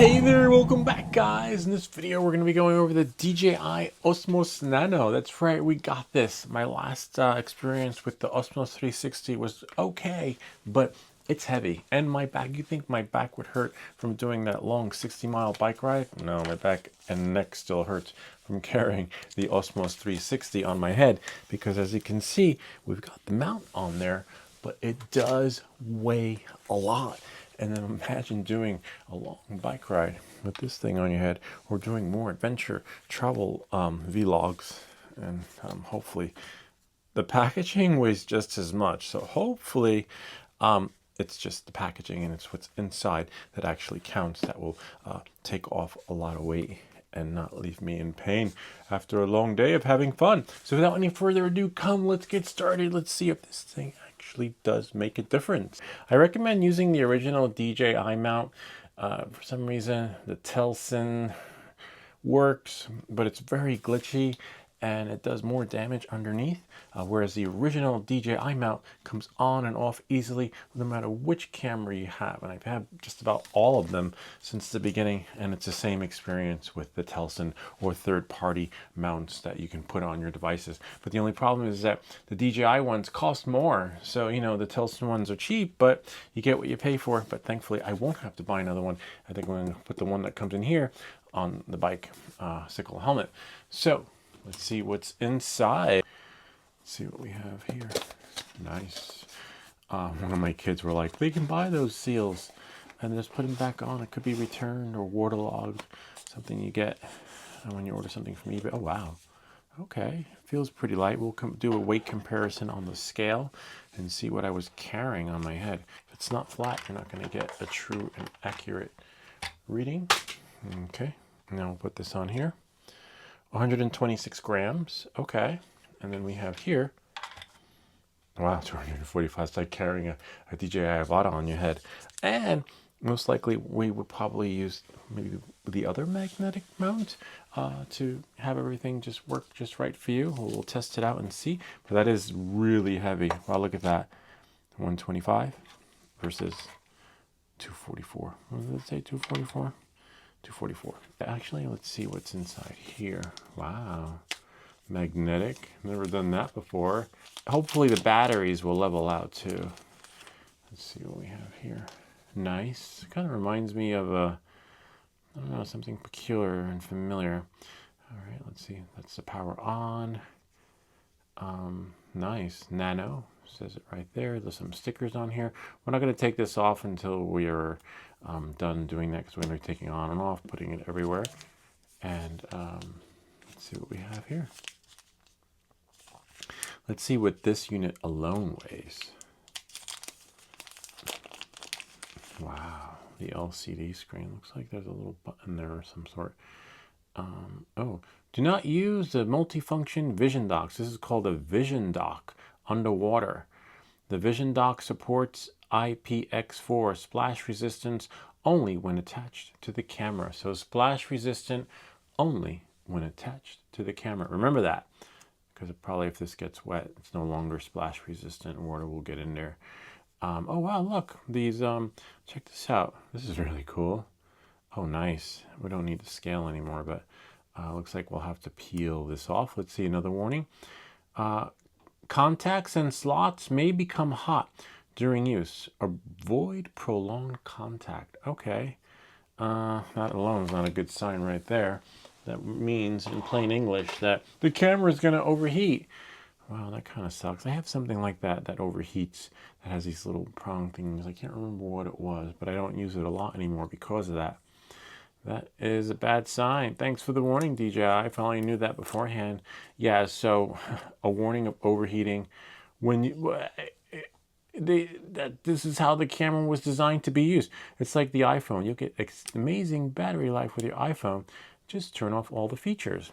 Hey there, welcome back guys. In this video we're going to be going over the DJI OSMO Nano. That's right, we got this. My last experience with the OSMO 360 was okay, but it's heavy. And my back, you think my back would hurt from doing that long 60-mile bike ride? No, my back and neck still hurts from carrying the OSMO 360 on my head, because as you can see, we've got the mount on there, but it does weigh a lot. And then imagine doing a long bike ride with this thing on your head, or doing more adventure travel vlogs. And hopefully the packaging weighs just as much. So hopefully it's just the packaging and it's what's inside that actually counts, that will take off a lot of weight and not leave me in pain after a long day of having fun. So without any further ado, let's get started. Let's see if this thing actually does make a difference. I recommend using the original DJI mount. For some reason, the Telson works, but it's very glitchy and it does more damage underneath, whereas the original DJI mount comes on and off easily no matter which camera you have. And I've had just about all of them since the beginning, and it's the same experience with the Telson or third-party mounts that you can put on your devices. But the only problem is that the DJI ones cost more. So, you know, the Telson ones are cheap, but you get what you pay for. But thankfully, I won't have to buy another one. I think I'm going to put the one that comes in here on the bike sickle helmet. So let's see what's inside. Let's see what we have here. Nice. One of my kids were like, we can buy those seals and just put them back on. It could be returned or waterlogged, something you get when you order something from eBay. Oh, wow. Okay, feels pretty light. We'll do a weight comparison on the scale and see what I was carrying on my head. If it's not flat, you're not going to get a true and accurate reading. Okay, now we'll put this on here. 126 grams. Okay, and then we have here, wow, 245. It's like carrying a DJI Avata on your head. And most likely we would probably use maybe the other magnetic mount to have everything just work just right for you. We'll test it out and see. But that is really heavy. Wow, look at that. 125 versus 244. What did it say? 244? 244. Actually, let's see what's inside here. Wow. Magnetic. Never done that before. Hopefully the batteries will level out too. Let's see what we have here. Nice. Kind of reminds me of I don't know, something peculiar and familiar. All right, let's see. That's the power on. Nice. Nano. Says it right there. There's some stickers on here. We're not going to take this off until we are done doing that, because we're going to be taking on and off, putting it everywhere. And let's see what we have here. Let's see what this unit alone weighs. Wow, the LCD screen. Looks like there's a little button there of some sort. Oh, do not use the multifunction vision docks. This is called a vision dock underwater. The vision dock supports IPX4 splash resistance only when attached to the camera. So splash resistant only when attached to the camera. Remember that, because probably if this gets wet, it's no longer splash resistant. Water will get in there. Oh wow, look, these, check this out. This is really cool. Oh, nice. We don't need the scale anymore, but looks like we'll have to peel this off. Let's see, another warning. Contacts and slots may become hot during use. Avoid prolonged contact. Okay. That alone is not a good sign right there. That means, in plain English, that the camera is going to overheat. Wow, that kind of sucks. I have something like that overheats, that has these little prong things. I can't remember what it was, but I don't use it a lot anymore because of that. That is a bad sign. Thanks for the warning, DJI. I finally knew that beforehand. Yeah, so a warning of overheating. When you, this is how the camera was designed to be used. It's like the iPhone. You'll get amazing battery life with your iPhone. Just turn off all the features.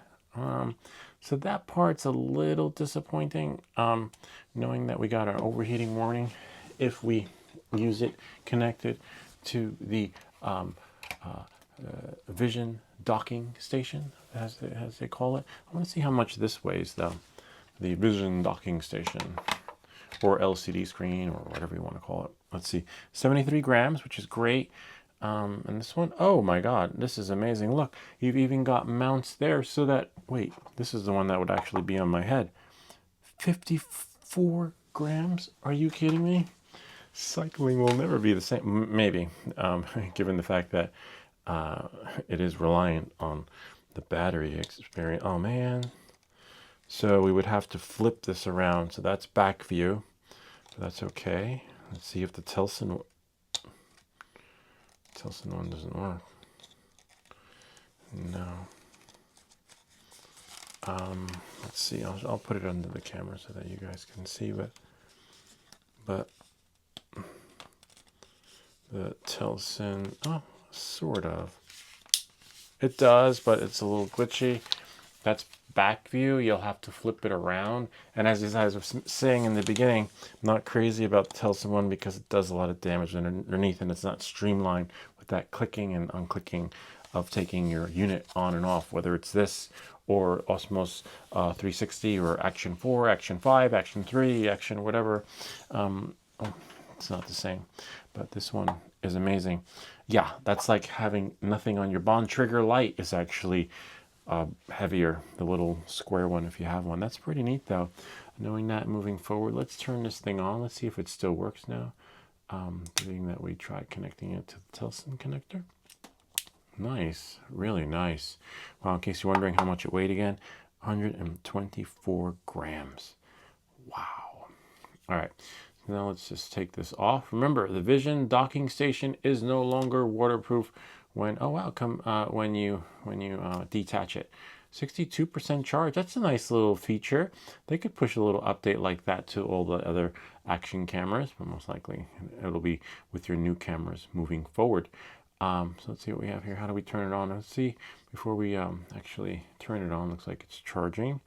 So that part's a little disappointing, knowing that we got our overheating warning if we use it connected to the vision docking station, as they call it. I want to see how much this weighs, though. The vision docking station, or LCD screen, or whatever you want to call it. Let's see, 73 grams, which is great. And this one, oh my God, this is amazing. Look, you've even got mounts there so that, wait, this is the one that would actually be on my head. 54 grams? Are you kidding me? Cycling will never be the same. Maybe, given the fact that it is reliant on the battery experience. Oh man. So we would have to flip this around. So that's back view. So that's okay. Let's see if the Tilson one doesn't work. No. Let's see. I'll put it under the camera so that you guys can see. But the Tilson, oh, sort of. It does, but it's a little glitchy. That's back view. You'll have to flip it around. And as I was saying in the beginning, I'm not crazy about the Tilson one because it does a lot of damage underneath, and it's not streamlined with that clicking and unclicking of taking your unit on and off, whether it's this or Osmos 360 or Action 4, Action 5, Action 3, Action whatever. It's not the same, but this one is amazing. Yeah, that's like having nothing on your Bond trigger. Light is actually heavier, the little square one if you have one. That's pretty neat though. Knowing that moving forward, let's turn this thing on. Let's see if it still works now. Being that we tried connecting it to the Tilson connector. Nice, really nice. Well, in case you're wondering how much it weighed again, 124 grams. Wow. All right, so now let's just take this off. Remember, the Vision docking station is no longer waterproof when, oh wow, when you detach it. 62% charge. That's a nice little feature. They could push a little update like that to all the other action cameras, but most likely it'll be with your new cameras moving forward. So let's see what we have here. How do we turn it on? Let's see before we actually turn it on. Looks like it's charging.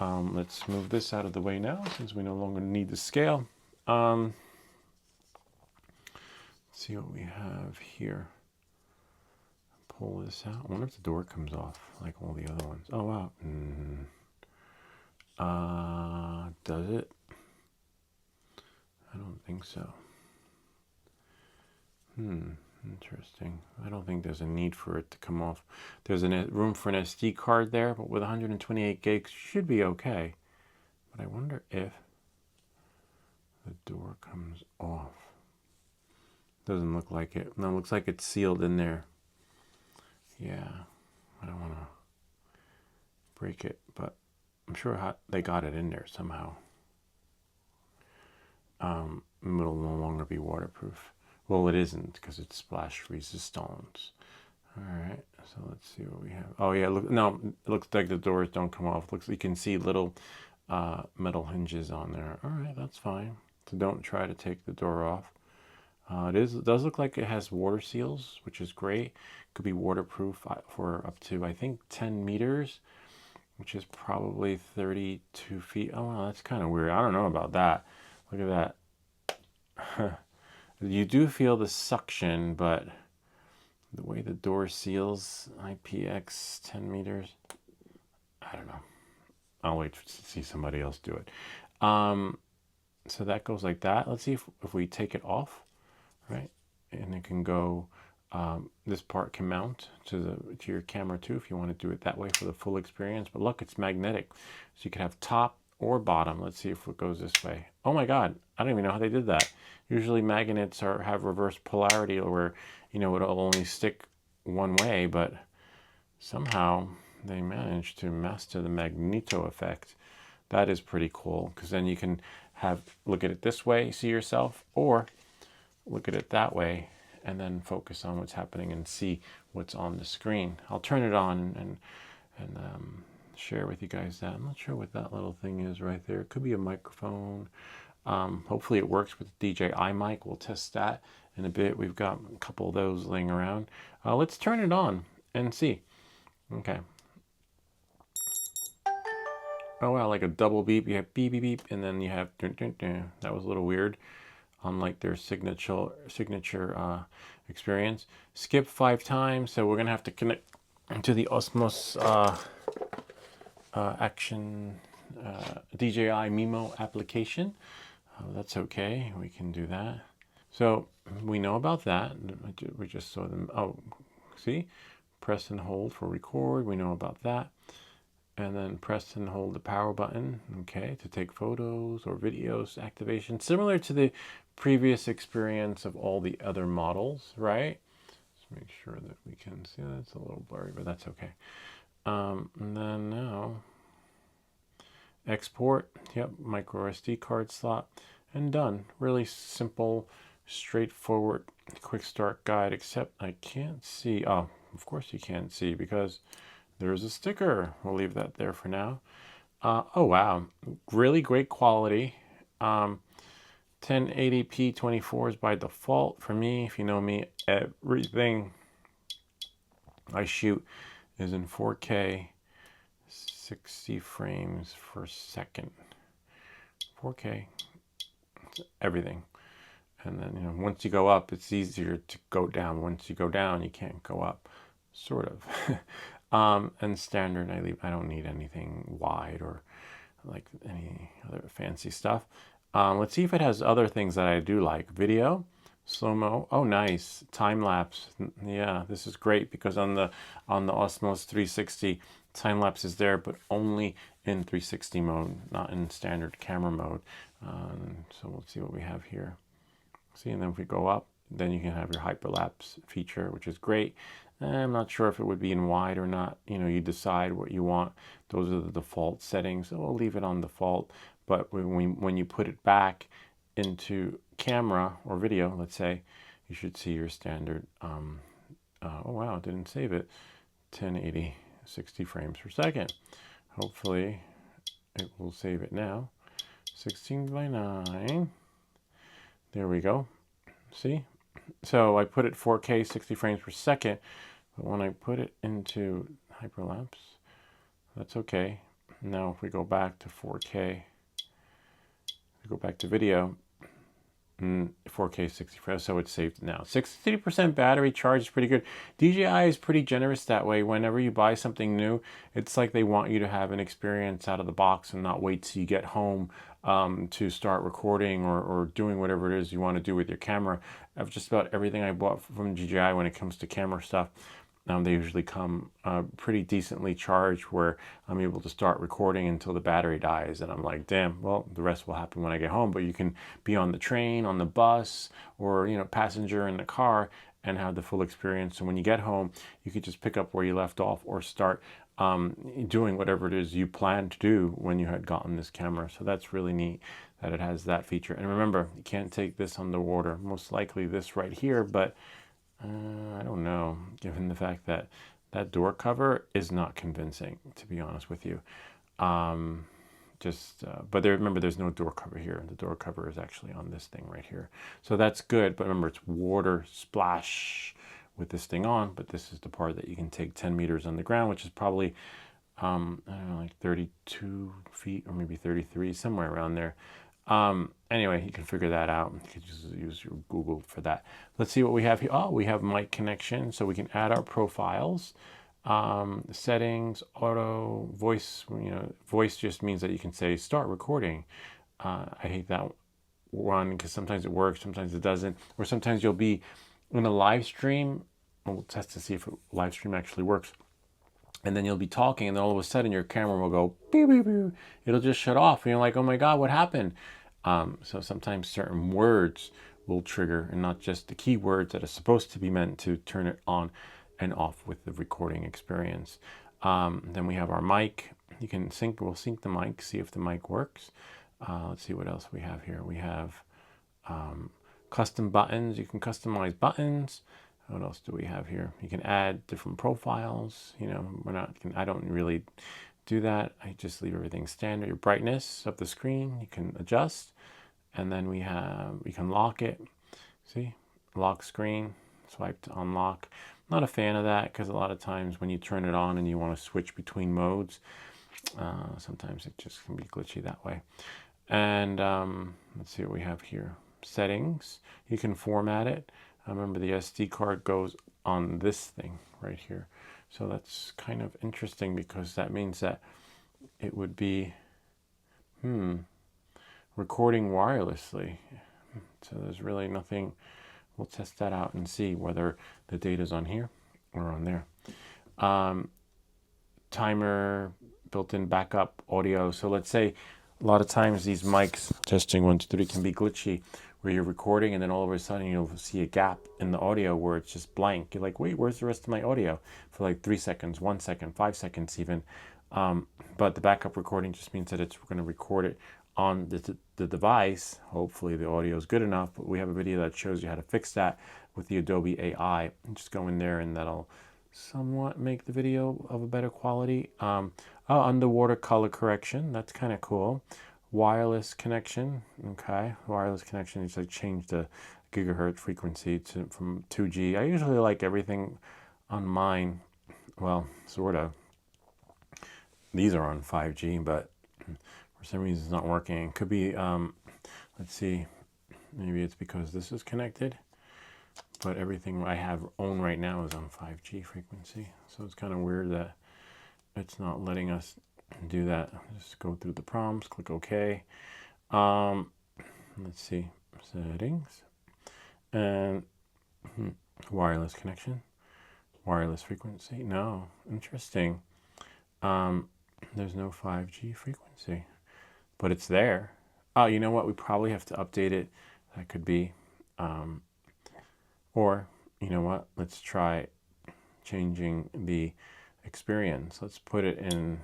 Let's move this out of the way now since we no longer need the scale. Let's see what we have here. Pull this out. I wonder if the door comes off like all the other ones. Oh wow. Does it? I don't think so. Interesting. I don't think there's a need for it to come off. There's a room for an SD card there, but with 128 gigs should be okay. But I wonder if the door comes off. Doesn't look like it. No, it looks like it's sealed in there. Yeah, I don't want to break it, but I'm sure they got it in there somehow. It'll no longer be waterproof. Well, it isn't because it's splash resistant. All right, so let's see what we have. Oh yeah, look, no, it looks like the doors don't come off. Looks, you can see little metal hinges on there. All right, that's fine. So don't try to take the door off. It does look like it has water seals, which is great. Could be waterproof for up to, I think, 10 meters, which is probably 32 feet. Oh, well, that's kind of weird. I don't know about that. Look at that. You do feel the suction, but the way the door seals, IPX 10 meters, I don't know. I'll wait to see somebody else do it. So that goes like that. Let's see if we take it off, right? And it can go, this part can mount to your camera too if you want to do it that way for the full experience. But look, it's magnetic. So you can have top or bottom. Let's see if it goes this way. Oh my God, I don't even know how they did that. Usually magnets have reverse polarity where, it'll only stick one way, but somehow they managed to master the magneto effect. That is pretty cool, because then you can look at it this way, see yourself, or look at it that way and then focus on what's happening and see what's on the screen. I'll turn it on and share with you guys that. I'm not sure what that little thing is right there. It could be a microphone. Hopefully it works with the DJI mic. We'll test that in a bit. We've got a couple of those laying around. Let's turn it on and see. Okay. Oh wow, like a double beep. You have beep, beep, beep, and then you have dun, dun, dun. That was a little weird, unlike their signature experience. Skip 5 times, so we're gonna have to connect to the Osmos Action DJI Mimo application. That's okay, we can do that. So we know about that. We just saw them. Oh, see? Press and hold for record. We know about that. And then press and hold the power button, okay, to take photos or videos activation, similar to the previous experience of all the other models, right? Let's make sure that we can see that. It's a little blurry, but that's okay. And then now, export, yep, micro SD card slot, and done. Really simple, straightforward, quick start guide, except I can't see, oh, of course you can't see because there's a sticker. We'll leave that there for now. Oh, wow. Really great quality. 1080p 24 is by default for me. If you know me, everything I shoot is in 4K, 60 frames per second. 4K, everything. And then, you know, once you go up, it's easier to go down. Once you go down, you can't go up, sort of. And standard, I don't need anything wide or like any other fancy stuff. Let's see if it has other things that I do like. Video, slow-mo. Oh, nice. Time lapse. Yeah, this is great because on the OSMO 360, time lapse is there, but only in 360 mode, not in standard camera mode. So we'll see what we have here. See, and then if we go up, then you can have your hyperlapse feature, which is great. I'm not sure if it would be in wide or not. You know, you decide what you want. Those are the default settings. So we'll leave it on default. But when you put it back into camera or video, let's say, you should see your standard. Oh wow, it didn't save it. 1080, 60 frames per second. Hopefully, it will save it now. 16:9. There we go. See? So I put it 4K 60 frames per second, but when I put it into hyperlapse, that's okay. Now if we go back to 4K, we go back to video, 4K 60 frames, so it's saved now. 60% battery charge is pretty good. DJI is pretty generous that way. Whenever you buy something new, it's like they want you to have an experience out of the box and not wait till you get home to start recording or doing whatever it is you want to do with your camera. Of just about everything I bought from DJI when it comes to camera stuff, they usually come pretty decently charged where I'm able to start recording until the battery dies. And I'm like, damn, well, the rest will happen when I get home. But you can be on the train, on the bus, or, you know, passenger in the car and have the full experience. So when you get home, you can just pick up where you left off or start doing whatever it is you plan to do when you had gotten this camera. So that's really neat that it has that feature. And remember, you can't take this underwater. Most likely this right here, but I don't know, given the fact that that door cover is not convincing, to be honest with you. But remember, there's no door cover here. The door cover is actually on this thing right here. So that's good, but remember, it's water splash with this thing on, but this is the part that you can take 10 meters on the ground, which is probably, I don't know, like 32 feet or maybe 33, somewhere around there. Anyway, you can figure that out. You can just use your Google for that. Let's see what we have here. Oh, we have mic connection, so we can add our profiles. Settings, auto, voice. You know, voice just means that you can say start recording. I hate that one because sometimes it works, sometimes it doesn't, or sometimes you'll be in a live stream. We'll test to see if a live stream actually works. And then you'll be talking, and then all of a sudden your camera will go beep, beep, beep. It'll just shut off, and you're like, oh my God, what happened? So sometimes certain words will trigger, and not just the keywords that are supposed to be meant to turn it on and off with the recording experience. Then we have our mic. You can sync. We'll sync the mic, see if the mic works. Let's see what else we have here. We have custom buttons. You can customize buttons. What else do we have here? You can add different profiles. You know, I don't really do that. I just leave everything standard. Your brightness of the screen, you can adjust. And then we can lock it. See, lock screen, swipe to unlock. I'm not a fan of that because a lot of times when you turn it on and you want to switch between modes, sometimes it just can be glitchy that way. And let's see what we have here. Settings, you can format it. Remember, the SD card goes on this thing right here. So that's kind of interesting because that means that it would be recording wirelessly. So there's really nothing we'll test that out and see whether the data is on here or on there. Timer, built-in backup audio. So let's say a lot of times these mics, testing 1, 2, 3, can be glitchy, where you're recording and then all of a sudden you'll see a gap in the audio where it's just blank. You're like, wait, where's the rest of my audio? For like 3 seconds, 1 second, 5 seconds even. But the backup recording just means that it's going to record it on the device. Hopefully the audio is good enough, but we have a video that shows you how to fix that with the Adobe AI. Just go in there and that'll somewhat make the video of a better quality. Underwater color correction, that's kind of cool. Wireless connection, okay. Wireless connection is like change the gigahertz frequency from 2G. I usually like everything on mine, well, sort of. These are on 5G, but for some reason it's not working. It could be, let's see, maybe it's because this is connected, but everything I have own right now is on 5G frequency. So it's kind of weird that it's not letting us do that. Just go through the prompts, click OK. Let's see, settings, and wireless connection, wireless frequency. No, interesting. There's no 5G frequency, but it's there. Oh, you know what? We probably have to update it. That could be, or you know what? Let's try changing the experience. Let's put it in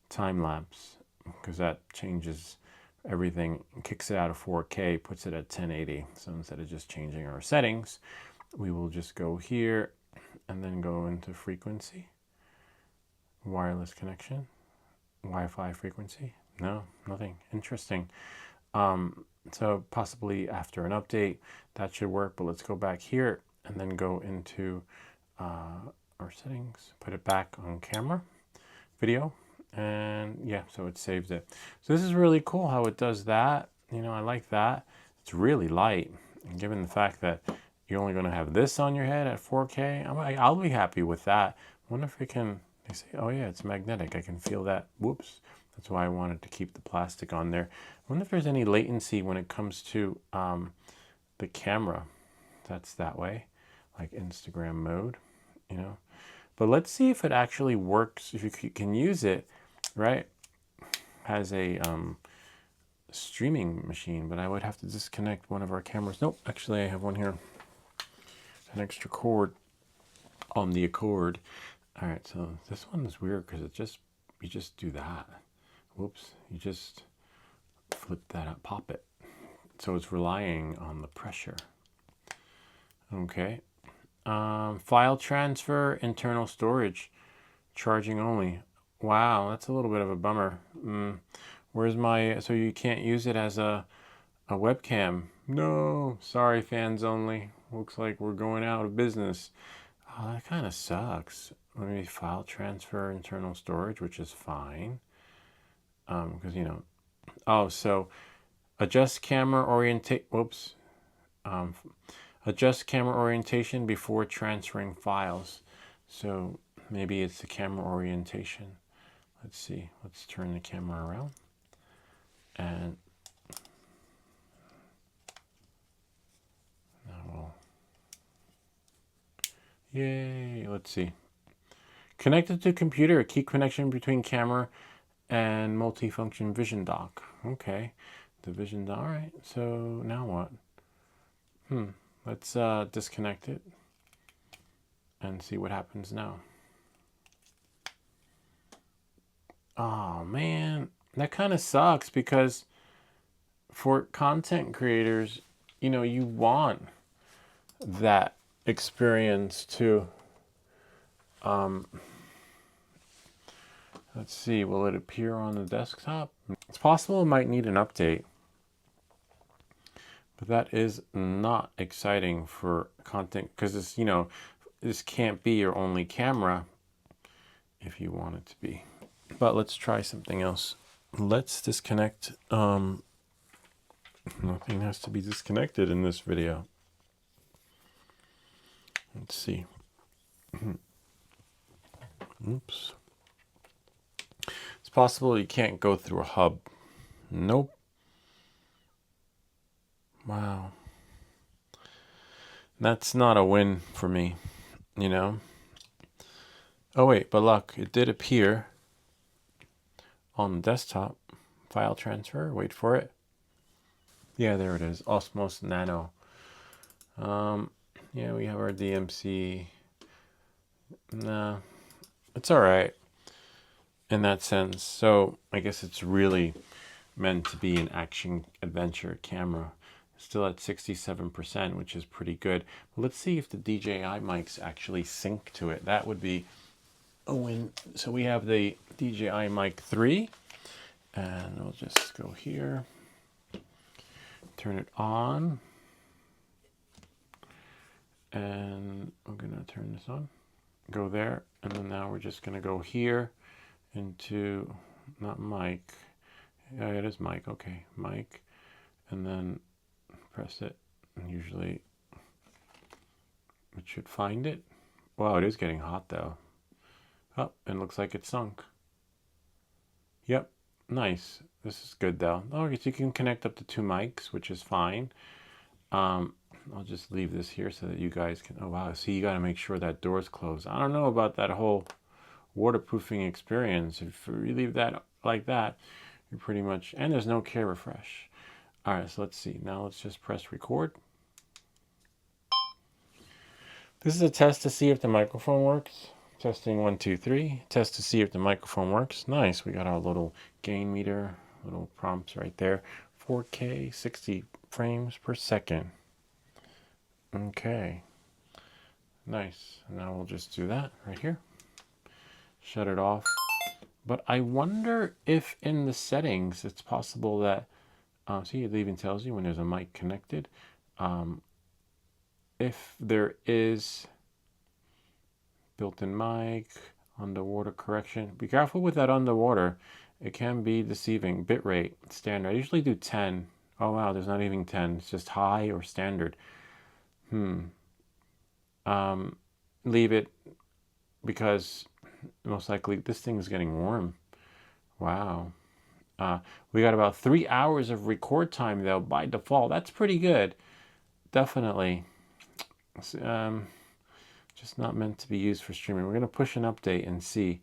time lapse, because that changes everything, kicks it out of 4K, puts it at 1080. So instead of just changing our settings, we will just go here and then go into frequency, wireless connection, Wi-Fi frequency. No, nothing. Interesting. So possibly after an update that should work, but let's go back here and then go into our settings, put it back on camera, video, and yeah, so it saved it. So this is really cool how it does that. You know, I like that. It's really light, and given the fact that you're only going to have this on your head at 4K, I'll be happy with that. I wonder if it can, they say, oh yeah, it's magnetic. I can feel that. Whoops. That's why I wanted to keep the plastic on there. I wonder if there's any latency when it comes to the camera. That's that way, like Instagram mode, you know. But let's see if it actually works, if you can use it, right, as a streaming machine. But I would have to disconnect one of our cameras. Nope, actually I have one here, an extra cord on the Accord. All right, so this one is weird because you just do that. Whoops, you just flip that up, pop it. So it's relying on the pressure. Okay. File transfer, internal storage, charging only. Wow, that's a little bit of a bummer. Where's my, so you can't use it as a webcam? No, sorry, fans only. Looks like we're going out of business. Oh, that kind of sucks. Let me file transfer, internal storage, which is fine. Because, you know, oh, so adjust camera orientation, whoops. Adjust camera orientation before transferring files. So maybe it's the camera orientation. Let's see, let's turn the camera around. And now we'll, yay, let's see. Connected to computer, a key connection between camera and multifunction vision dock. Okay, the vision dock, all right, so now what? Let's disconnect it and see what happens now. Oh man, that kind of sucks, because for content creators, you know, you want that experience to, let's see, will it appear on the desktop? It's possible it might need an update. But that is not exciting for content, because it's, you know, this can't be your only camera if you want it to be. But let's try something else. Let's disconnect. Nothing has to be disconnected in this video. Let's see. Oops. It's possible you can't go through a hub. Nope. Wow. That's not a win for me, you know? Oh wait, but look, it did appear on the desktop. File transfer, wait for it. Yeah, there it is, OSMO Nano. Yeah, we have our DMC. Nah, it's all right in that sense. So I guess it's really meant to be an action adventure camera. Still at 67%, which is pretty good. But let's see if the DJI mics actually sync to it. That would be a win. So we have the DJI Mic 3, and we'll just go here, turn it on, and I'm gonna turn this on, go there, and then now we're just gonna go here into, not mic, yeah, it is mic, okay, mic, and then press it, and usually it should find it. Wow, it is getting hot though. Oh, and looks like it sunk. Yep, nice. This is good though. Oh, I guess you can connect up to 2 mics, which is fine. I'll just leave this here so that you guys can, oh wow, see, you got to make sure that door's closed. I don't know about that whole waterproofing experience. If you leave that like that, you're pretty much, and there's no care refresh. All right, so let's see. Now let's just press record. This is a test to see if the microphone works. Testing 1, 2, 3. Test to see if the microphone works. Nice. We got our little gain meter, little prompts right there. 4K, 60 frames per second. Okay. Nice. Now we'll just do that right here. Shut it off. But I wonder if in the settings it's possible that, see, it even tells you when there's a mic connected. If there is built-in mic, underwater correction. Be careful with that underwater. It can be deceiving. Bitrate, standard. I usually do 10. Oh wow, there's not even 10. It's just high or standard. Leave it because most likely this thing is getting warm. Wow. We got about 3 hours of record time though by default. That's pretty good. Definitely. Just not meant to be used for streaming. We're going to push an update and see.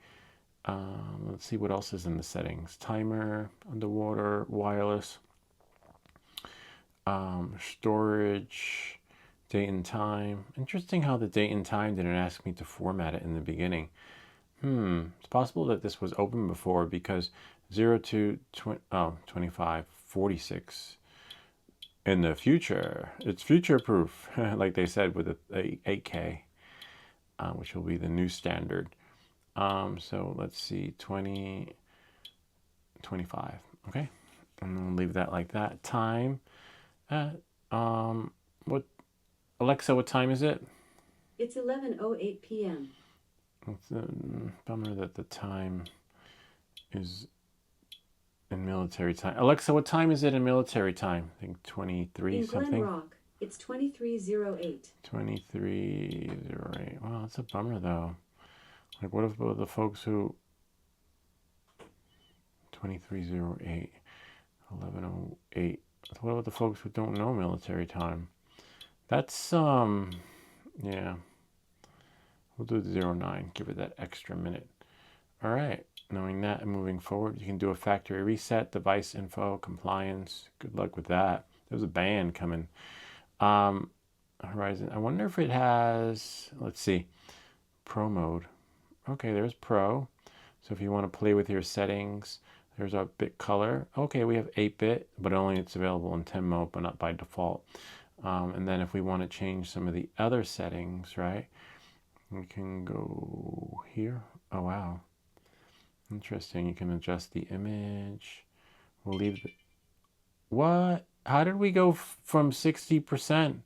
Let's see what else is in the settings. Timer, underwater, wireless, storage, date and time. Interesting how the date and time didn't ask me to format it in the beginning. It's possible that this was open before because 0 to 25, 46. In the future, it's future proof, like they said with the 8K, which will be the new standard. So let's see, 20, 25. Okay, and then we'll leave that like that. Time at what, Alexa, what time is it? It's 11:08 p.m. It's a bummer that the time is in military time. Alexa, what time is it in military time? I think 23 in something. Glen Rock, it's 23:08. 23:08. Wow, that's a bummer though. Like, what about the folks who 23:08, 11:08? What about the folks who don't know military time? That's yeah. We'll do the 09. Give it that extra minute. All right. Knowing that and moving forward, you can do a factory reset, device info, compliance. Good luck with that. There's a band coming. Horizon. I wonder if it has. Let's see. Pro mode. Okay, there's Pro. So if you want to play with your settings, there's our bit color. Okay, we have 8-bit, but only it's available in 10 mode, but not by default. And then if we want to change some of the other settings, right, we can go here. Oh, wow. Interesting. You can adjust the image. We'll leave the... What? How did we go from 60%?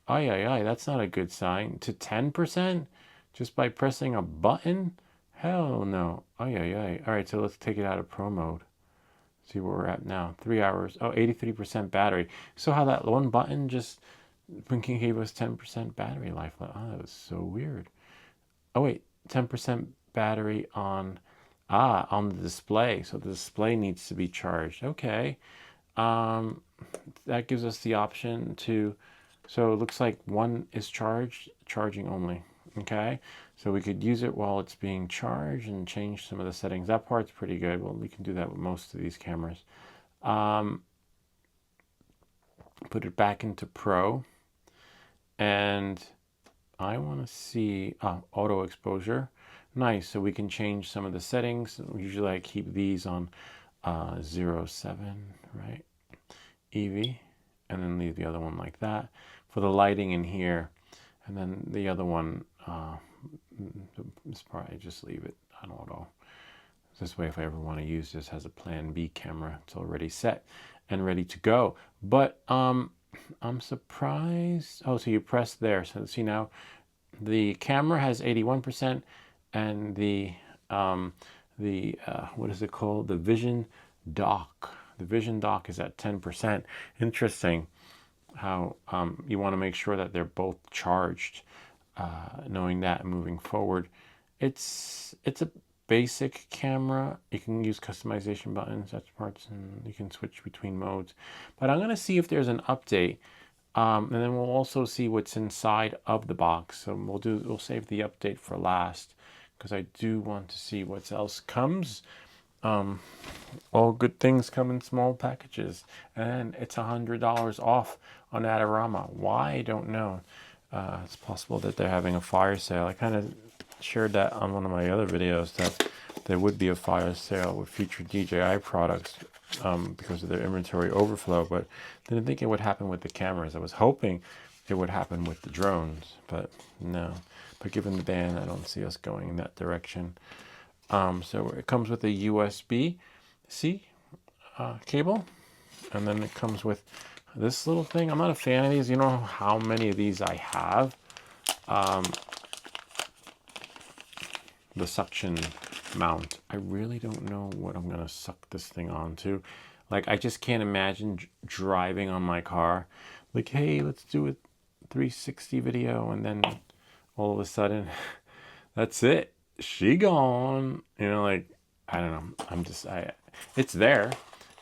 Ay, that's not a good sign. To 10%? Just by pressing a button? Hell no. Ay. All right, so let's take it out of pro mode. See where we're at now. 3 hours. Oh, 83% battery. So how that one button just gave us 10% battery life. Oh, that was so weird. Oh, wait. 10% battery on the display. So the display needs to be charged. Okay. That gives us the option to So it looks like one is charging only. Okay, so we could use it while it's being charged and change some of the settings. That part's pretty good. Well, we can do that with most of these cameras. Put it back into Pro, and I want to see auto exposure. Nice, so we can change some of the settings. Usually I keep these on 0.7, right? EV, and then leave the other one like that. For the lighting in here, and then the other one, this part I just leave it on auto. This way, if I ever want to use this as a plan B camera, it's already set and ready to go. But I'm surprised. Oh, so you press there. So see now, the camera has 81%, and the what is it called? The Vision Dock. The Vision Dock is at 10%. Interesting how you want to make sure that they're both charged. Knowing that moving forward, it's a basic camera. You can use customization buttons, that's parts, and you can switch between modes. But I'm going to see if there's an update, and then we'll also see what's inside of the box. So we'll save the update for last, because I do want to see what else comes. All good things come in small packages, and it's $100 off on Adorama. Why? I don't know. It's possible that they're having a fire sale. I kind of shared that on one of my other videos, that there would be a fire sale with future DJI products because of their inventory overflow, but didn't think it would happen with the cameras. I was hoping it would happen with the drones, but no. But given the ban, I don't see us going in that direction. So it comes with a USB-C cable, and then it comes with this little thing. I'm not a fan of these. You know how many of these I have? The suction mount. I really don't know what I'm gonna suck this thing onto. Like, I just can't imagine driving on my car, like, hey, let's do a 360 video, and then all of a sudden, that's it. She gone. You know, like, I don't know. It's there.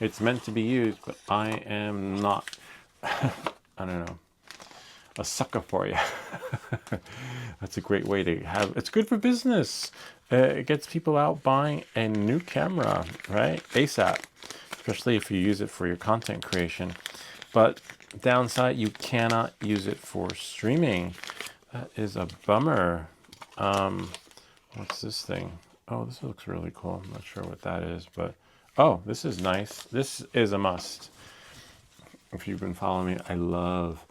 It's meant to be used, but I am not, I don't know, a sucker for you. That's a great way to have, it's good for business. It gets people out buying a new camera, right? ASAP, especially if you use it for your content creation. But downside, you cannot use it for streaming. That is a bummer. What's this thing? Oh, this looks really cool. I'm not sure what that is, but oh, this is nice. This is a must. If you've been following me, I love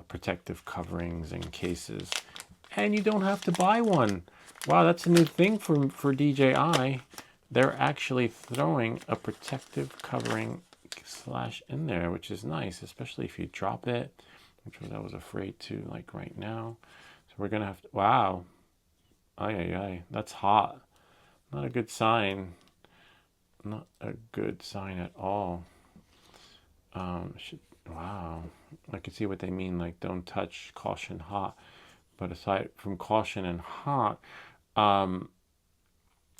protective coverings and cases, and you don't have to buy one. Wow, that's a new thing for DJI. They're actually throwing a protective covering / in there, which is nice, especially if you drop it, which I was afraid to, like right now. So we're gonna have to, wow, ay, that's hot. Not a good sign. Not a good sign at all. Wow, I can see what they mean, like don't touch, caution, hot. But aside from caution and hot,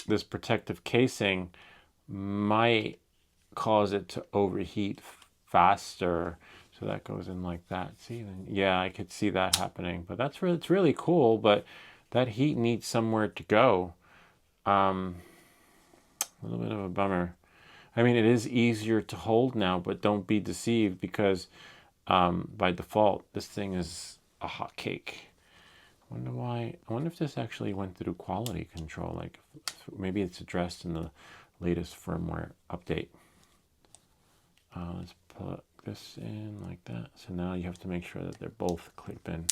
this protective casing might cause it to overheat faster. So that goes in like that. See, yeah, I could see that happening. But it's really cool. But that heat needs somewhere to go. A little bit of a bummer. I mean, it is easier to hold now, but don't be deceived, because by default, this thing is a hot cake. I wonder why. I wonder if this actually went through quality control. Like, maybe it's addressed in the latest firmware update. Let's plug this in like that. So now you have to make sure that they're both clipped in.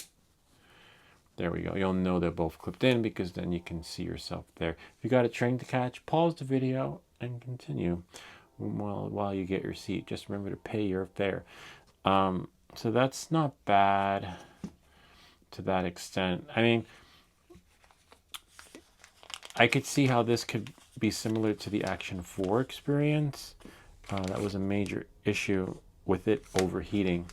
There we go. You'll know they're both clipped in, because then you can see yourself there. If you got a train to catch, pause the video and continue while you get your seat. Just remember to pay your fare. So that's not bad to that extent. I mean, I could see how this could be similar to the Action 4 experience. That was a major issue with it overheating.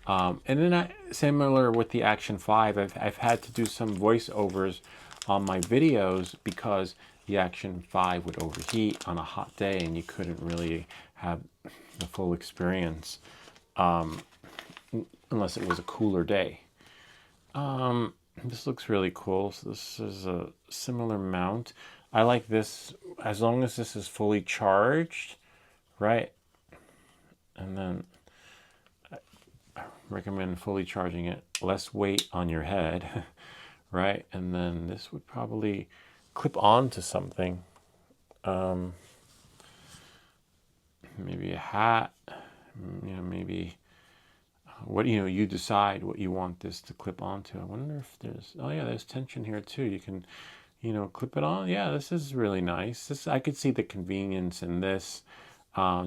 And then similar with the Action 5, I've had to do some voiceovers on my videos because the Action 5 would overheat on a hot day and you couldn't really have the full experience. unless it was a cooler day. This looks really cool. So this is a similar mount. I like this as long as this is fully charged, right? And then I recommend fully charging it, less weight on your head, right? And then this would probably clip onto something. Maybe a hat, maybe what, you decide what you want this to clip onto. I wonder if there's tension here too. You can, clip it on. Yeah, this is really nice. I could see the convenience in this.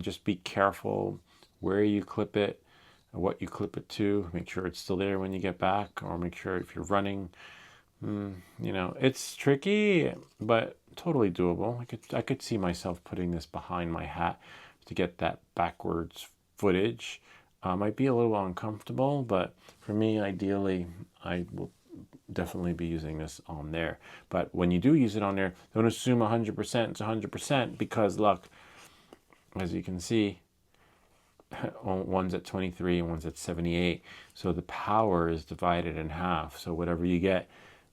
Just be careful where you clip it, what you clip it to. Make sure it's still there when you get back, or make sure if you're running, it's tricky, but totally doable. I could see myself putting this behind my hat to get that backwards footage. Might be a little uncomfortable, but for me, ideally, I will definitely be using this on there. But when you do use it on there, don't assume 100% it's 100%, because look, as you can see, one's at 23 and one's at 78. So the power is divided in half. So whatever you get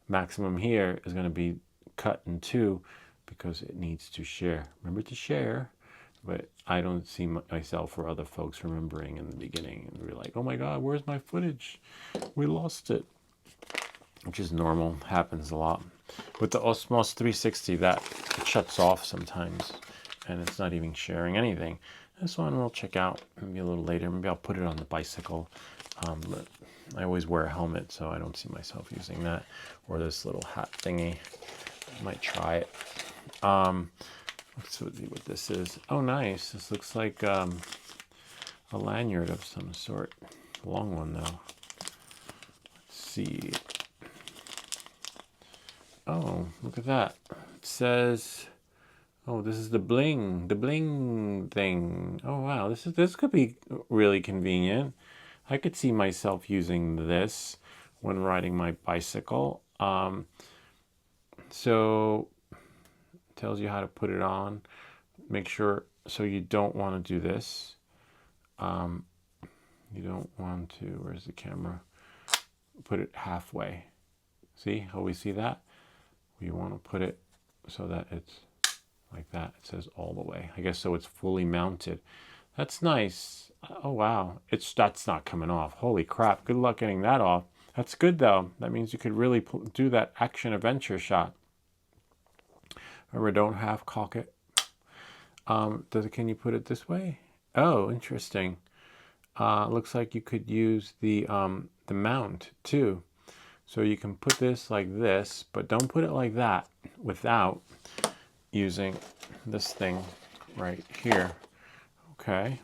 maximum here is going to be cut in two because it needs to share. Remember to share. But I don't see myself or other folks remembering in the beginning. And we're like, oh my God, where's my footage? We lost it. Which is normal, happens a lot. With the OSMO 360, that it shuts off sometimes. And it's not even sharing anything. This one we'll check out maybe a little later. Maybe I'll put it on the bicycle. But I always wear a helmet, so I don't see myself using that. Or this little hat thingy. I might try it. Let's see what this is. Oh, nice. This looks like a lanyard of some sort. A long one, though. Let's see. Oh, look at that. It says, oh, this is the bling thing. Oh, wow. This could be really convenient. I could see myself using this when riding my bicycle. So tells you how to put it on. Make sure, so you don't want to do this. You don't want to, where's the camera? Put it halfway. See how we see that? We want to put it so that it's like that. It says all the way. I guess so it's fully mounted. That's nice. Oh wow, that's not coming off. Holy crap, good luck getting that off. That's good though. That means you could really do that action adventure shot. Remember, don't half cock it. Can you put it this way? Oh, interesting. Looks like you could use the mount too. So you can put this like this, but don't put it like that without using this thing right here. Okay,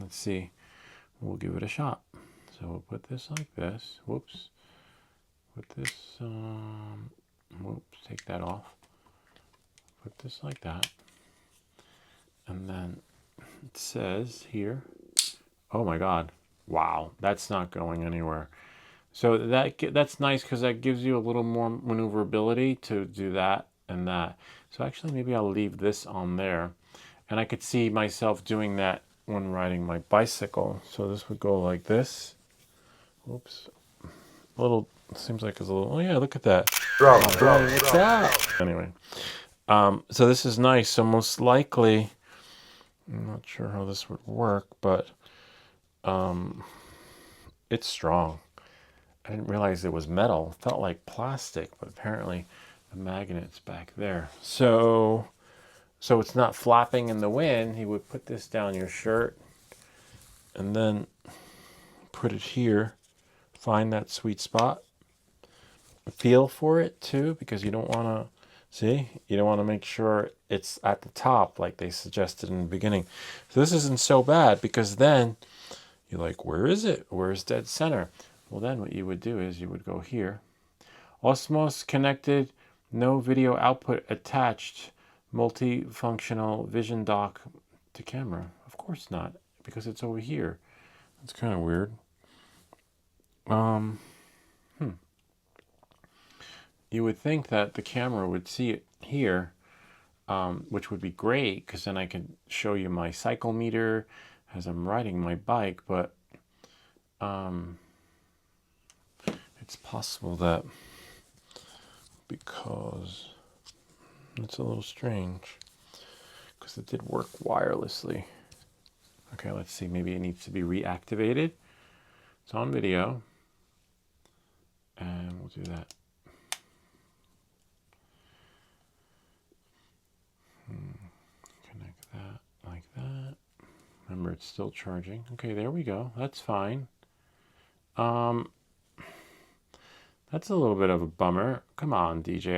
let's see. We'll give it a shot. So we'll put this like this. Whoops. Put this, whoops, take that off. Put this like that. And then it says here, oh my God, wow, that's not going anywhere. So that's nice because that gives you a little more maneuverability to do that and that. So actually maybe I'll leave this on there. And I could see myself doing that when riding my bicycle. So this would go like this. Oops. A little, seems like it's a little, oh yeah, look at that. It's out. Anyway. So this is nice. So most likely, I'm not sure how this would work, but it's strong. I didn't realize it was metal. It felt like plastic, but apparently the magnet's back there. So it's not flapping in the wind. You would put this down your shirt and then put it here. Find that sweet spot. Feel for it too, because you don't want to, see, you don't want to make sure it's at the top like they suggested in the beginning. So this isn't so bad, because then you're like, where is it? Where's dead center? Well, then what you would do is you would go here. Osmos connected, no video output attached, multifunctional vision dock to camera. Of course not, because it's over here. That's kind of weird. You would think that the camera would see it here, which would be great, because then I could show you my cycle meter as I'm riding my bike, but it's possible that because it's a little strange because it did work wirelessly. Okay, let's see. Maybe it needs to be reactivated. It's on video. And we'll do that. Connect that like that. Remember, it's still charging. Okay, there we go. That's fine. That's a little bit of a bummer. Come on, DJI.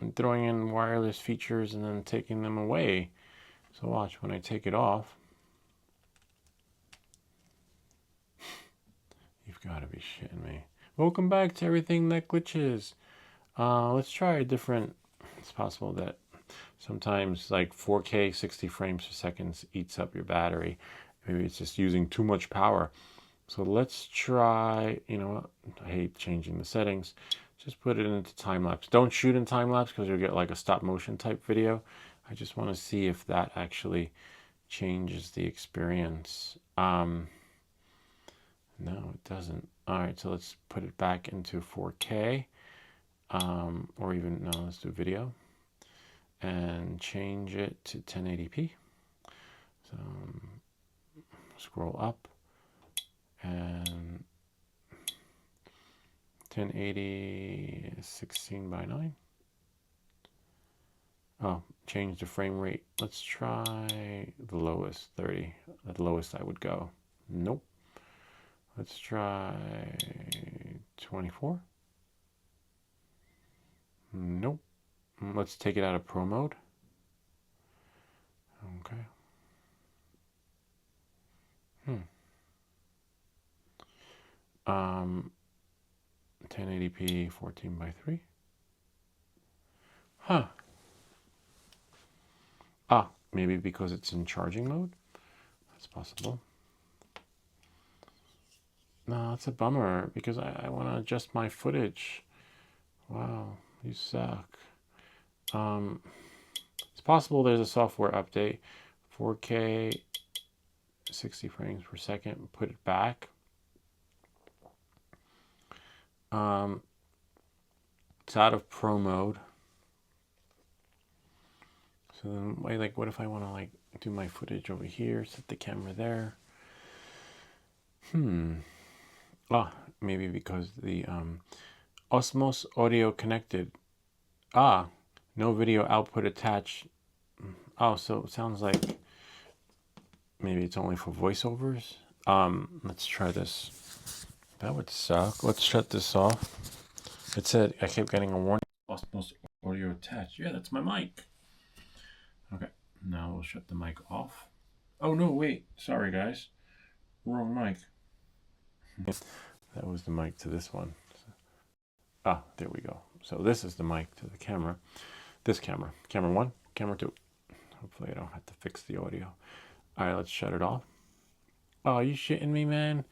I'm throwing in wireless features and then taking them away. So watch, when I take it off, you've got to be shitting me. Welcome back to everything that glitches. Let's try a different, it's possible that sometimes like 4K 60 frames per second eats up your battery. Maybe it's just using too much power. So let's try, you know what, I hate changing the settings. Just put it into time lapse. Don't shoot in time lapse because you'll get like a stop motion type video. I just want to see if that actually changes the experience. No, it doesn't. All right, so let's put it back into 4K, or even, no, let's do video and change it to 1080p. So scroll up and 1080 16:9. Oh, change the frame rate. Let's try the lowest, 30. At the lowest I would go. Nope. Let's try 24. Nope. Let's take it out of pro mode. Okay. 1080p 14:3. Huh. Ah, maybe because it's in charging mode? That's possible. No, it's a bummer because I want to adjust my footage. Wow, you suck. It's possible there's a software update. 4K 60 frames per second. Put it back. It's out of pro mode. So then, like, what if I want to like do my footage over here? Set the camera there. Maybe because the OSMO audio connected. No video output attached. Oh, so it sounds like maybe it's only for voiceovers. Let's try this. That would suck. Let's shut this off. It said I kept getting a warning. OSMO audio attached. Yeah, that's my mic. Okay, now we'll shut the mic off. Oh no, wait. Sorry, guys. Wrong mic. That was the mic to this one. There we go. So this is the mic to the camera. This camera. Camera 1, camera 2. Hopefully I don't have to fix the audio. All right, let's shut it off. Oh, you shitting me, man?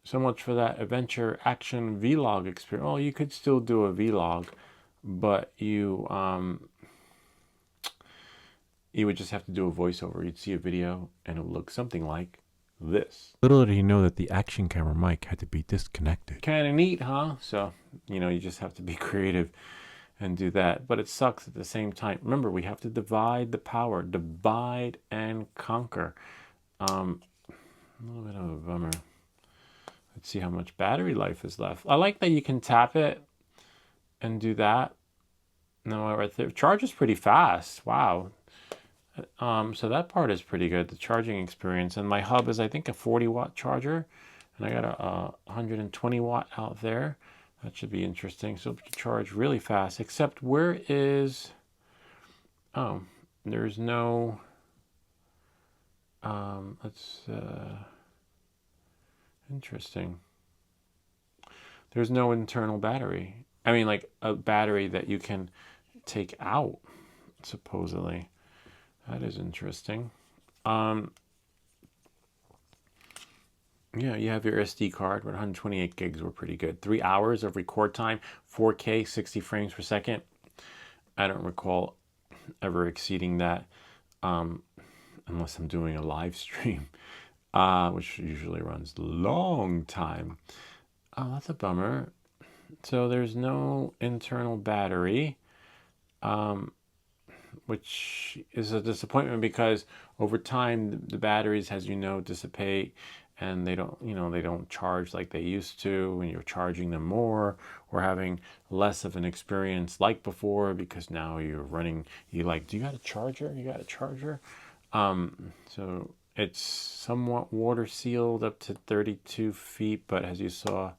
So much for that adventure action vlog experience. Oh, you could still do a vlog, but you would just have to do a voiceover. You'd see a video and it would look something like this. Little did he know that the action camera mic had to be disconnected. Kind of neat, huh? So, you just have to be creative and do that. But it sucks at the same time. Remember, we have to divide the power. Divide and conquer. A little bit of a bummer. Let's see how much battery life is left. I like that you can tap it and do that. No, right there. Charge is pretty fast. Wow. So that part is pretty good, the charging experience. And my hub is, I think, a 40-watt charger. And I got a 120-watt out there. That should be interesting. So it can charge really fast. Except where is... Oh, there's no... Interesting. There's no internal battery. I mean, like a battery that you can take out, supposedly. That is interesting. Yeah, you have your SD card with 128 gigs were pretty good. 3 hours of record time, 4K, 60 frames per second. I don't recall ever exceeding that unless I'm doing a live stream, which usually runs a long time. Oh, that's a bummer. So there's no internal battery, which is a disappointment because over time the batteries, as you know, dissipate and they don't, they don't charge like they used to when you're charging them more or having less of an experience like before because now you're running, you like, do you got a charger? You got a charger? So it's somewhat water sealed up to 32 feet, but as you saw,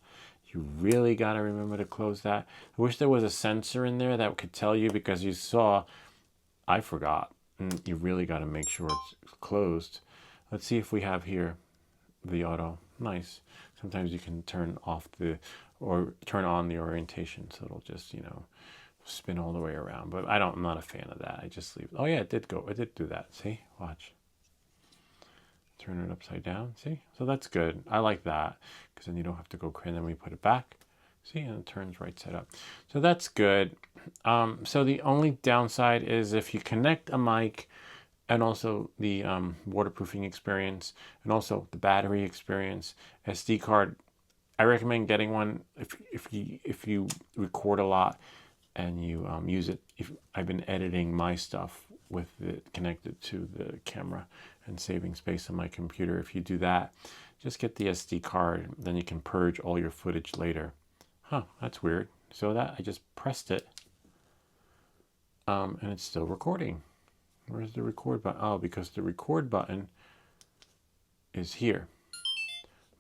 you really got to remember to close that. I wish there was a sensor in there that could tell you because you saw, I forgot. You really got to make sure it's closed. Let's see if we have here the auto. Nice. Sometimes you can turn off or turn on the orientation so it'll just, spin all the way around. But I'm not a fan of that. I just leave. Oh yeah, it did go. It did do that. See? Watch. Turn it upside down. See? So that's good. I like that because then you don't have to go and then we put it back. See, and it turns right side up. So that's good. So the only downside is if you connect a mic and also the waterproofing experience and also the battery experience, SD card, I recommend getting one if you record a lot and you use it. I've been editing my stuff with it connected to the camera and saving space on my computer. If you do that, just get the SD card, then you can purge all your footage later. Huh, that's weird. So that I just pressed it, and it's still recording. Where's the record button? Oh, because the record button is here.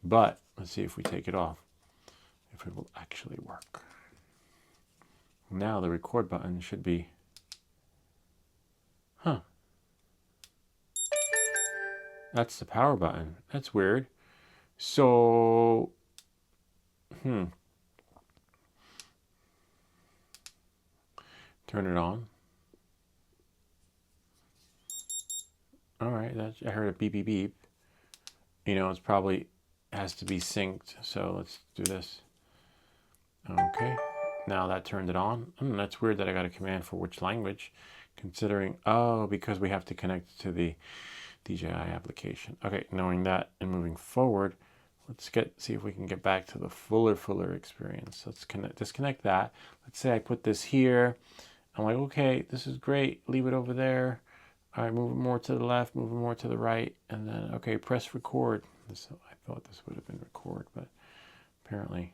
But let's see if we take it off, if it will actually work. Now the record button should be, huh. That's the power button. That's weird. So, turn it on. All right, I heard a beep, beep, beep. It's probably has to be synced. So let's do this. Okay, now that turned it on. That's weird that I got a command for which language, considering, because we have to connect to the DJI application. Okay, knowing that and moving forward, let's see if we can get back to the fuller experience. Let's disconnect that. Let's say I put this here. I'm like, okay, this is great. Leave it over there. All right, move it more to the left, move it more to the right, and then, okay, press record. I thought this would have been record, but apparently.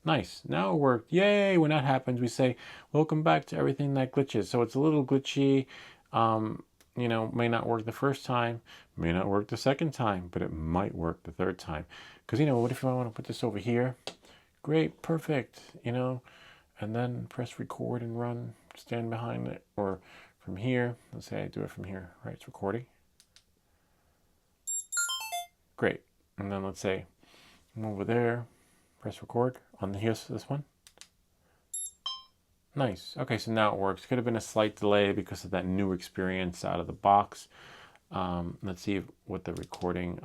Nice, now it worked. Yay, when that happens, we say, welcome back to everything that glitches. So it's a little glitchy, may not work the first time, may not work the second time, but it might work the third time. Because, what if I want to put this over here? Great, perfect, and then press record and run, stand behind it, or from here. Let's say I do it from here, right? It's recording. Great. And then let's say I'm over there, press record on this one. Nice. Okay, so now it works. Could have been a slight delay because of that new experience out of the box. Let's see what the recording,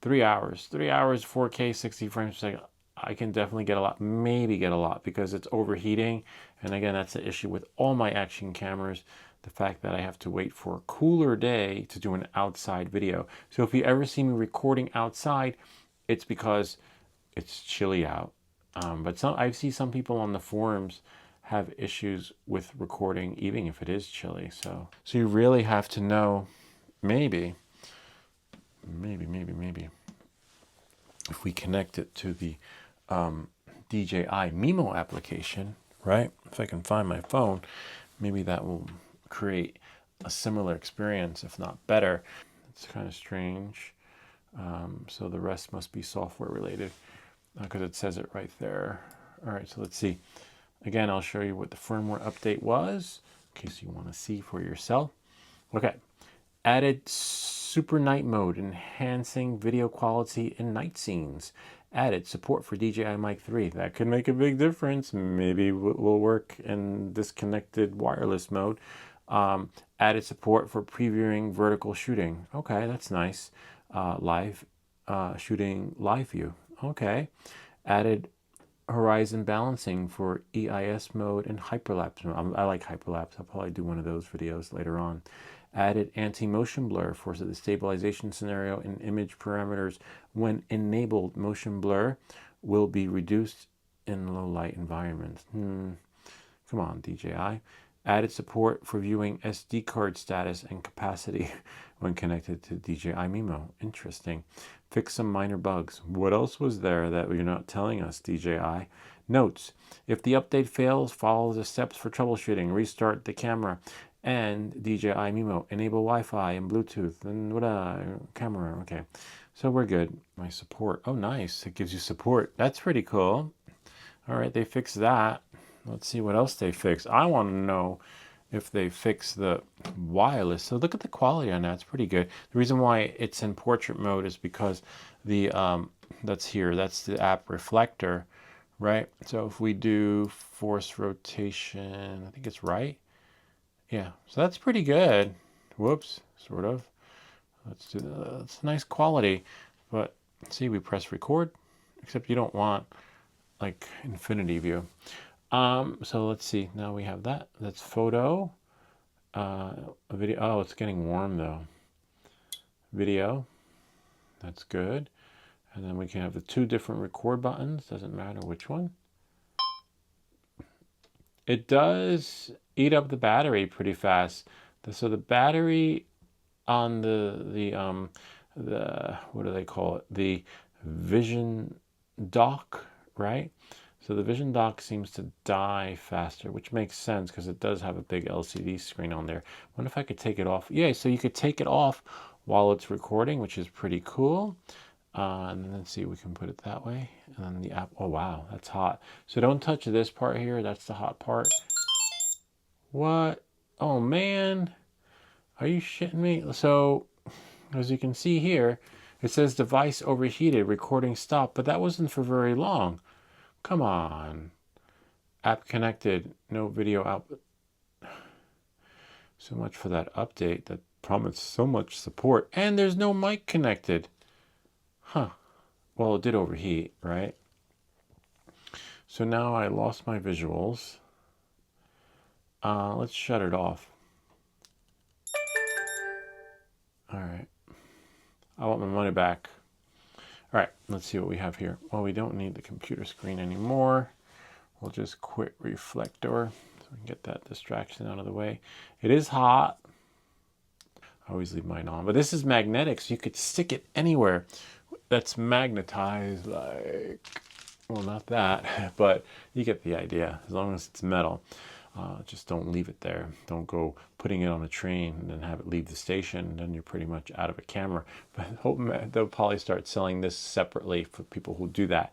3 hours, 4K, 60 frames per second. I can definitely get a lot, maybe get a lot because it's overheating. And again, that's the issue with all my action cameras. The fact that I have to wait for a cooler day to do an outside video. So if you ever see me recording outside, it's because it's chilly out. But I see some people on the forums have issues with recording even if it is chilly. So you really have to know, maybe, if we connect it to the DJI Mimo application, right? If I can find my phone, maybe that will create a similar experience, if not better. It's kind of strange. So the rest must be software related because it says it right there. All right, so let's see. Again, I'll show you what the firmware update was in case you want to see for yourself. Okay, added super night mode, enhancing video quality in night scenes. Added support for DJI Mic 3. That could make a big difference. Maybe will work in disconnected wireless mode. Added support for previewing vertical shooting. Okay, that's nice. Live shooting live view. Okay. Added horizon balancing for EIS mode and hyperlapse mode. I like hyperlapse. I'll probably do one of those videos later on. Added anti-motion blur for the stabilization scenario and image parameters. When enabled, motion blur will be reduced in low light environments. Come on, DJI. Added support for viewing SD card status and capacity when connected to DJI Mimo. Interesting. Fix some minor bugs. What else was there that you're not telling us, DJI? Notes. If the update fails, follow the steps for troubleshooting. Restart the camera and DJI Mimo. Enable Wi-Fi and Bluetooth and camera. Okay. So we're good. My support. Oh, nice. It gives you support. That's pretty cool. All right, they fixed that. Let's see what else they fixed. I want to know if they fix the wireless. So look at the quality on that. It's pretty good. The reason why it's in portrait mode is because the that's here. That's the app reflector, right? So if we do force rotation, I think it's right. Yeah, so that's pretty good. Whoops, sort of. Let's do that. That's nice quality. But see, we press record, except you don't want like infinity view. So let's see. Now we have that. That's photo. A video. Oh, it's getting warm though. Video. That's good. And then we can have the two different record buttons. Doesn't matter which one. It does eat up the battery pretty fast. So the battery on the what do they call it? The Vision dock, right? So the Vision dock seems to die faster, which makes sense because it does have a big LCD screen on there. I wonder if I could take it off. Yeah, so you could take it off while it's recording, which is pretty cool. And then let's see, we can put it that way. And then the app, oh wow, that's hot. So don't touch this part here. That's the hot part. What? Oh man, are you shitting me? So as you can see here, it says device overheated, recording stopped, but that wasn't for very long. Come on. App connected, no video output. So much for that update that promised so much support. And there's no mic connected. Huh. Well, it did overheat, right? So now I lost my visuals. Let's shut it off. All right. I want my money back. All right, let's see what we have here. Well, we don't need the computer screen anymore. We'll just quit reflector so we can get that distraction out of the way. It is hot. I always leave mine on, but this is magnetic, so you could stick it anywhere. That's magnetized, like, well, not that, but you get the idea. As long as it's metal, just don't leave it there. Don't go putting it on a train and then have it leave the station, and then you're pretty much out of a camera. But hope they'll probably start selling this separately for people who do that.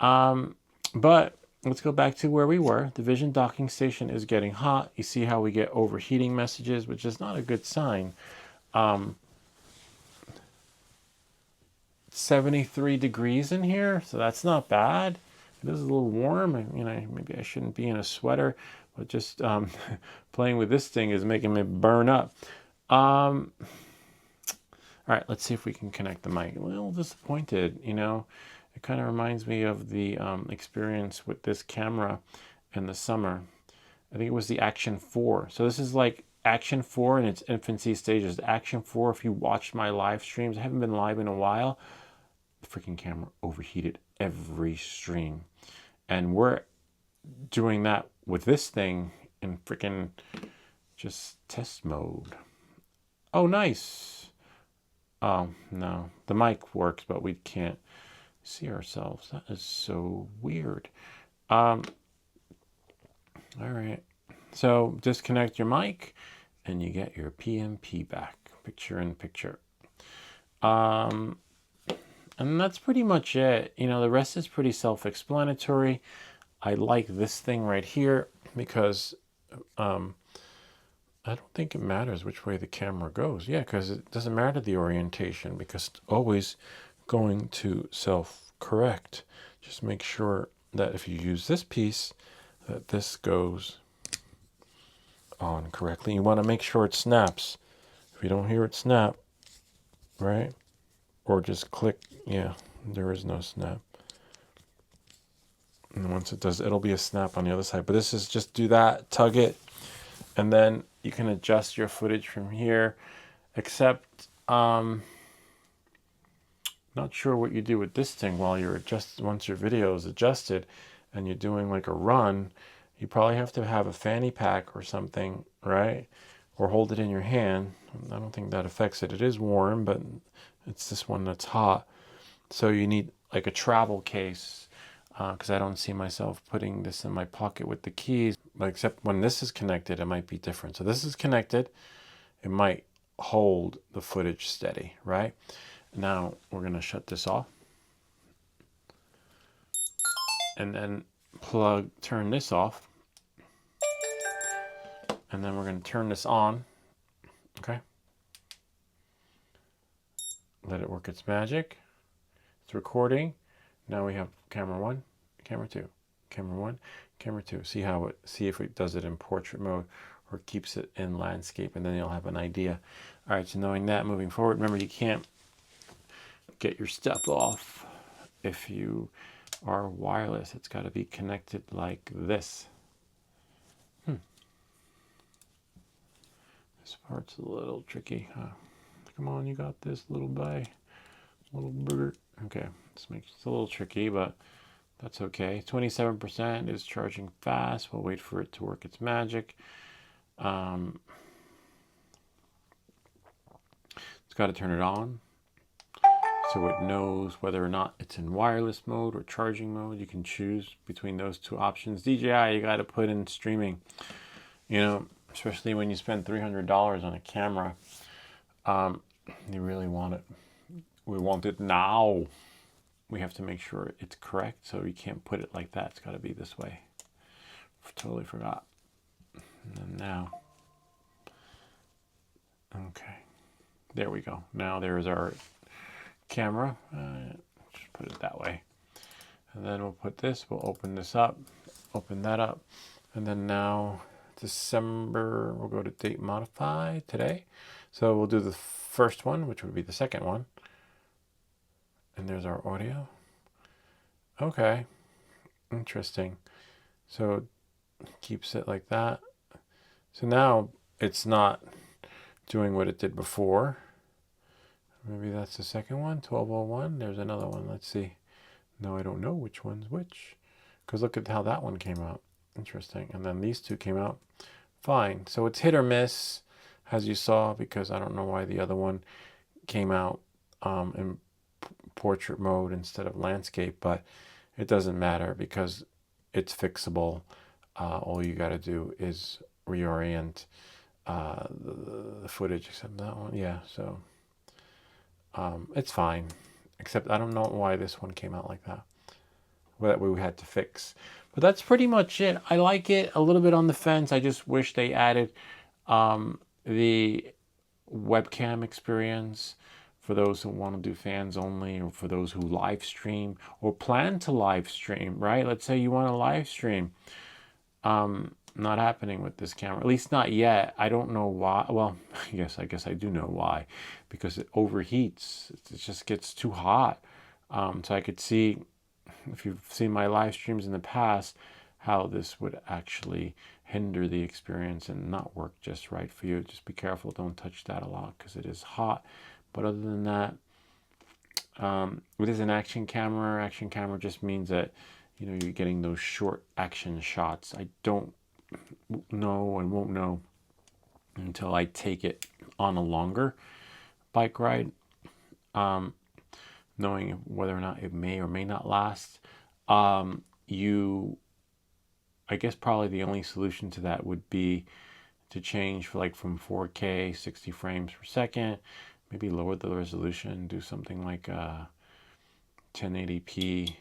But let's go back to where we were. The Vision docking station is getting hot. You see how we get overheating messages, which is not a good sign. 73 degrees in here, so that's not bad. It is a little warm. You know, maybe I shouldn't be in a sweater, but just playing with this thing is making me burn up. All right, let's see if we can connect the mic. A little disappointed, you know. It kind of reminds me of the experience with this camera in the summer. I think it was the Action 4. So this is like Action 4 in its infancy stages. The Action 4, if you watched my live streams, I haven't been live in a while. The freaking camera overheated every stream. And we're doing that with this thing in freaking just test mode. Oh, nice. Oh, no. The mic works, but we can't see ourselves. That is so weird. All right. So disconnect your mic and you get your PMP back. Picture in picture. And that's pretty much it. You know, the rest is pretty self-explanatory. I like this thing right here because I don't think it matters which way the camera goes. Yeah, because it doesn't matter the orientation because it's always going to self-correct. Just make sure that if you use this piece, that this goes on correctly. You want to make sure it snaps. If you don't hear it snap, right? Or just click, yeah, there is no snap. And once it does, it'll be a snap on the other side. But this is just do that, tug it, And then you can adjust your footage from here, except not sure what you do with this thing while you're once your video is adjusted and you're doing like a run. You probably have to have a fanny pack or something, right? Or hold it in your hand. I don't think that affects it. It is warm, but it's this one that's hot. So you need like a travel case, because I don't see myself putting this in my pocket with the keys. Except when this is connected, it might be different. So this is connected. It might hold the footage steady, right? Now we're going to shut this off. And then turn this off. And then we're going to turn this on. Okay. Let it work its magic. It's recording. Now we have camera 1, camera 2, camera 1, camera 2. See if it does it in portrait mode or keeps it in landscape, and then you'll have an idea. All right, so knowing that, moving forward, remember you can't get your stuff off if you are wireless. It's got to be connected like this. This part's a little tricky, huh? Come on, you got this, little guy, little booger. Okay, this makes it a little tricky, but that's okay. 27% is charging fast. We'll wait for it to work its magic. It's got to turn it on so it knows whether or not it's in wireless mode or charging mode. You can choose between those two options. DJI, you got to put in streaming. You know, especially when you spend $300 on a camera, you really want it. We want it now. We have to make sure it's correct, so you can't put it like that. It's got to be this way. Totally forgot. And then now, okay, there we go. Now there's our camera. Just put it that way. And then we'll put this. We'll open this up. Open that up. And then now December, we'll go to date modify today. So we'll do the first one, which would be the second one. And there's our audio. Okay, interesting. So it keeps it like that. So now it's not doing what it did before. Maybe that's the second one, 1201. There's another one. Let's see. No, I don't know which one's which. Because look at how that one came out. Interesting. And then these two came out fine. So it's hit or miss, as you saw, because I don't know why the other one came out in portrait mode instead of landscape, but it doesn't matter because it's fixable. All you got to do is reorient the footage, except that one. Yeah, so it's fine, except I don't know why this one came out like that. That we had to fix. But that's pretty much it. I like it. A little bit on the fence. I just wish they added the webcam experience for those who want to do fans only, or for those who live stream or plan to live stream, right? Let's say you want to live stream. Not happening with this camera, at least not yet. I don't know why. Well, I guess I do know why, because it overheats. It just gets too hot. So I could see, if you've seen my live streams in the past, how this would actually hinder the experience and not work just right for you. Just be careful, don't touch that a lot because it is hot. But other than that, it is an action camera. Action camera just means that, you know, you're getting those short action shots. I don't know and won't know until I take it on a longer bike ride, knowing whether or not it may or may not last. I guess probably the only solution to that would be to change from 4K 60 frames per second, maybe lower the resolution, do something like 1080p.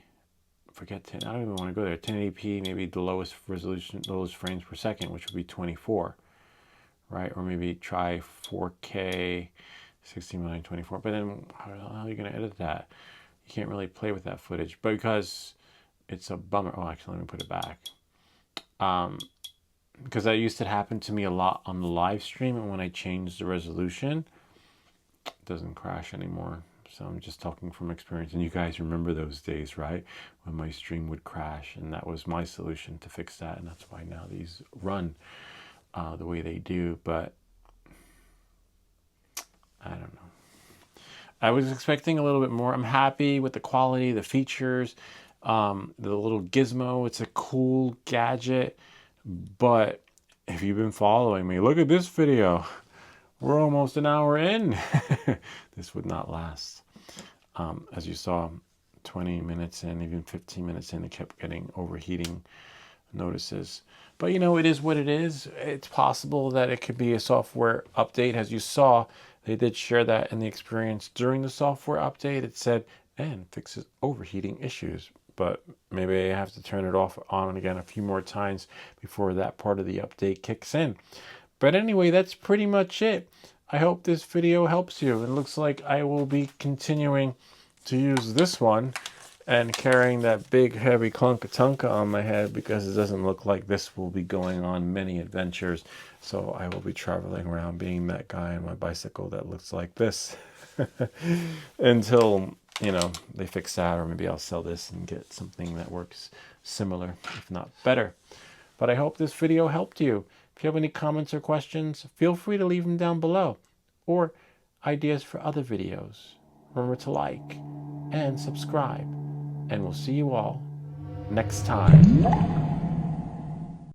Forget 10. I don't even want to go there. 1080p, maybe the lowest resolution, lowest frames per second, which would be 24, right? Or maybe try 4K 60 24. But then how are you going to edit that? You can't really play with that footage, but because it's a bummer. Oh, actually, let me put it back. Because that used to happen to me a lot on the live stream, and when I changed the resolution, it doesn't crash anymore. So I'm just talking from experience, and you guys remember those days, right? When my stream would crash, and that was my solution to fix that, and that's why now these run. the way they do, but I don't know. I was expecting a little bit more. I'm happy with the quality, the features, the little gizmo. It's a cool gadget, but if you've been following me, look at this video. We're almost an hour in. This would not last. As you saw, 20 minutes in, even 15 minutes in, it kept getting overheating notices. But you know, it is what it is. It's possible that it could be a software update. As you saw, they did share that in the experience during the software update. It said, and fixes overheating issues. But maybe I have to turn it off on again a few more times before that part of the update kicks in. But anyway, that's pretty much it. I hope this video helps you. It looks like I will be continuing to use this one and carrying that big heavy clunka-tunka on my head, because it doesn't look like this will be going on many adventures. So I will be traveling around being that guy on my bicycle that looks like this until, you know, they fix that, or maybe I'll sell this and get something that works similar, if not better. But I hope this video helped you. If you have any comments or questions, feel free to leave them down below, or ideas for other videos. Remember to like and subscribe, and we'll see you all next time.